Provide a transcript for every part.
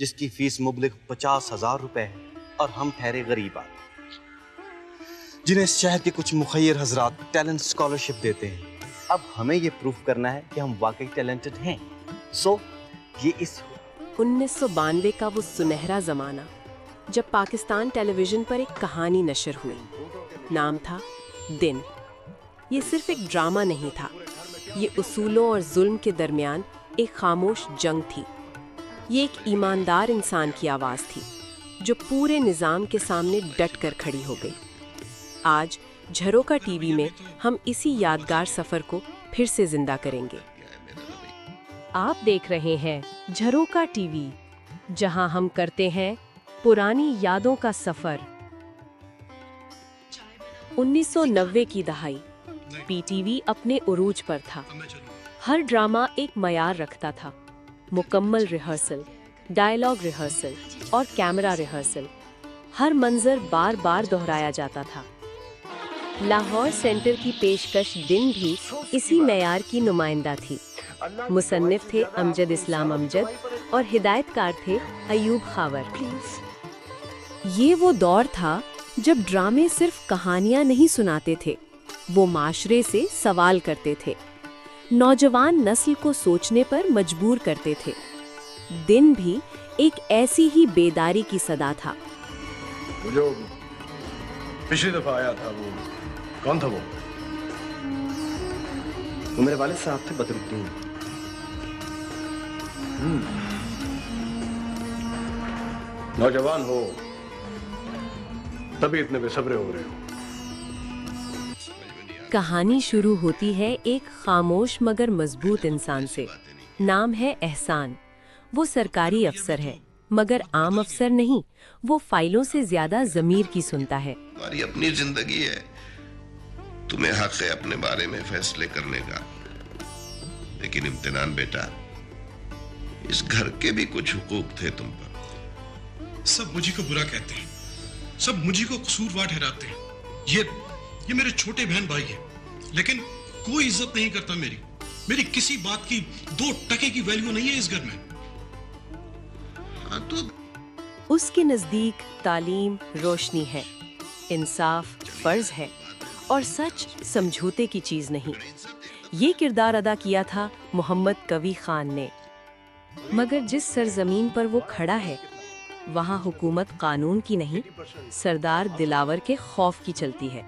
جس کی فیس مبلغ 50,000 روپے ہے، اور ہم ٹھہرے غریب آدمی جنہیں اس شہر کے کچھ مخیر حضرات ٹیلنٹ اسکالرشپ دیتے ہیں۔ اب ہمیں یہ پروف کرنا ہے کہ ہم واقعی ٹیلنٹڈ ہیں۔ یہ اس 1992 کا وہ سنہرا زمانہ جب پاکستان ٹیلی ویژن پر ایک کہانی نشر ہوئی، نام تھا دن۔ یہ صرف ایک ڈرامہ نہیں تھا، یہ اصولوں اور ظلم کے درمیان ایک خاموش جنگ تھی۔ یہ ایک ایماندار انسان کی آواز تھی جو پورے نظام کے سامنے ڈٹ کر کھڑی ہو گئی۔ آج جھروکا ٹی وی میں ہم اسی یادگار سفر کو پھر سے زندہ کریں گے۔ آپ دیکھ رہے ہیں جھروکا ٹی وی، جہاں ہم کرتے ہیں پرانی یادوں کا سفر۔ 1990 کی دہائی، پی ٹی وی اپنے عروج پر تھا۔ ہر ڈرامہ ایک معیار رکھتا تھا، مکمل ریہرسل، ڈائیلاگ ریہرسل اور کیمرہ ریہرسل۔ ہر منظر بار بار دہرایا جاتا تھا۔ لاہور سینٹر کی پیشکش دن بھی اسی معیار کی نمائندہ تھی۔ مصنف تھے امجد اسلام امجد اور ہدایت کار تھے ایوب خاور۔ یہ وہ دور تھا جب ڈرامے صرف کہانیاں نہیں سناتے تھے، وہ معاشرے سے سوال کرتے تھے، نوجوان نسل کو سوچنے پر مجبور کرتے تھے۔ دن بھی ایک ایسی ہی بیداری کی صدا تھا۔ جو پچھلی دفعہ آیا تھا وہ کون تھا؟ وہ میرے والد صاحب تھے، بدرالدین۔ نوجوان ہو تبھی اتنے بے صبرے ہو رہے ہو۔ کہانی شروع ہوتی ہے ایک خاموش مگر مضبوط انسان سے۔ نام ہے احسان۔ وہ سرکاری افسر ہے، مگر عام افسر نہیں، وہ فائلوں سے زیادہ ضمیر کی سنتا ہے۔ تمہاری اپنی زندگی ہے، تمہیں حق ہے اپنے بارے میں فیصلے کرنے کا، لیکن امتنان بیٹا، اس گھر کے بھی کچھ حقوق تھے تم پر۔ سب مجھے کو برا کہتے ہیں، سب مجھے کو قصوروار ٹھہراتے ہیں۔ یہ میرے چھوٹے بہن بھائی ہیں، لیکن کوئی عزت نہیں کرتا میری کسی بات کی 2 ٹکے کی ویلیو نہیں ہے اس گھر میں۔ ہاں تو اس کے نزدیک تعلیم روشنی ہے، انصاف فرض ہے، اور سچ سمجھوتے کی چیز نہیں۔ یہ کردار ادا کیا تھا محمد قوی خان نے۔ مگر جس سرزمین پر وہ کھڑا ہے، وہاں حکومت قانون کی نہیں، سردار دلاور کے خوف کی چلتی ہے۔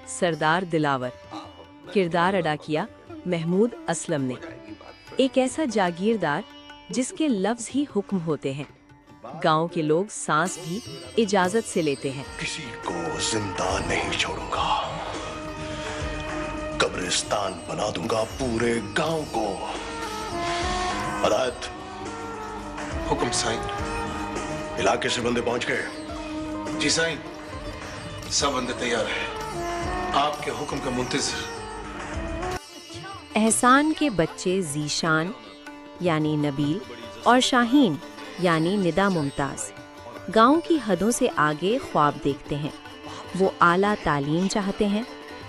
سردار دلاور کردار ادا کیا محمود اسلم نے، ایک ایسا جاگیردار جس کے لفظ ہی حکم ہوتے ہیں۔ گاؤں کے لوگ سانس بھی اجازت سے لیتے ہیں۔ کسی کو زندہ نہیں چھوڑوں گا، قبرستان بنا دوں گا پورے گاؤں کو۔ ہدایت، حکم سائن۔ علاقے سے بندے پہنچ گئے؟ جی سائن، سب بندے تیار ہیں، آپ کے حکم کا منتظر۔ احسان کے بچے ذیشان یعنی نبیل اور شاہین یعنی ندا ممتاز گاؤں کی حدوں سے آگے خواب دیکھتے ہیں۔ وہ اعلیٰ تعلیم چاہتے ہیں،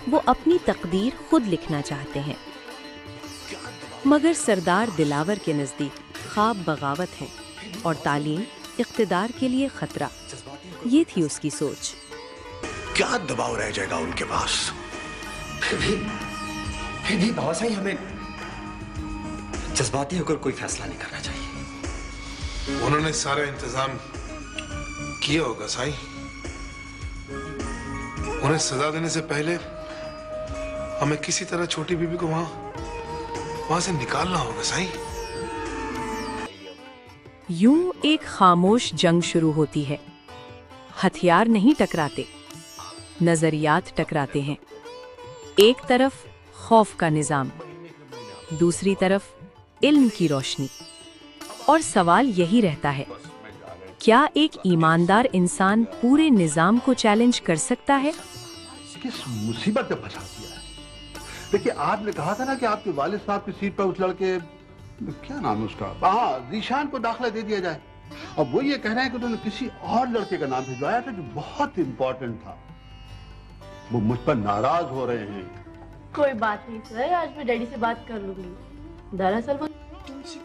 وہ اپنی تقدیر خود لکھنا چاہتے ہیں۔ مگر سردار دلاور کے نزدیک خواب بغاوت ہے اور تعلیم اقتدار کے لیے خطرہ۔ یہ تھی اس کی سوچ۔ کیا دباؤ رہ جائے گا ان کے پاس؟ پھر بھی بابا صاحب، ہمیں جذباتی ہو کر کوئی فیصلہ نہیں کرنا چاہیے۔ انہوں نے سارا انتظام کیا ہوگا سائیں، انہیں سزا دینے سے پہلے ہمیں کسی طرح چھوٹی بی بی کو وہاں سے نکالنا ہوگا سائیں۔ یوں ایک خاموش جنگ شروع ہوتی ہے۔ ہتھیار نہیں ٹکراتے، نظریات ٹکراتے ہیں۔ ایک طرف خوف کا نظام، دوسری طرف علم کی روشنی، اور سوال یہی رہتا ہے، کیا ایک ایماندار انسان پورے نظام کو چیلنج کر سکتا ہے؟ کس مصیبت میں پھنسا دیا ہے۔ دیکھیے، آپ نے کہا تھا نا کہ آپ کے والد صاحب کی سیٹ پر اس لڑکے، کیا نام ہے اس کا، ہاں، ذیشان کو داخلہ دے دیا جائے۔ اب وہ یہ کہہ رہے ہیں کہ انہوں نے کسی اور لڑکے کا نام بھجوایا تھا جو بہت امپورٹنٹ تھا۔ وہ مجھ پر ناراض ہو رہے ہیں۔ کوئی بات نہیں سر، آج میں ڈیڈی سے بات کر لوں گی۔ دراصل وہ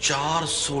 400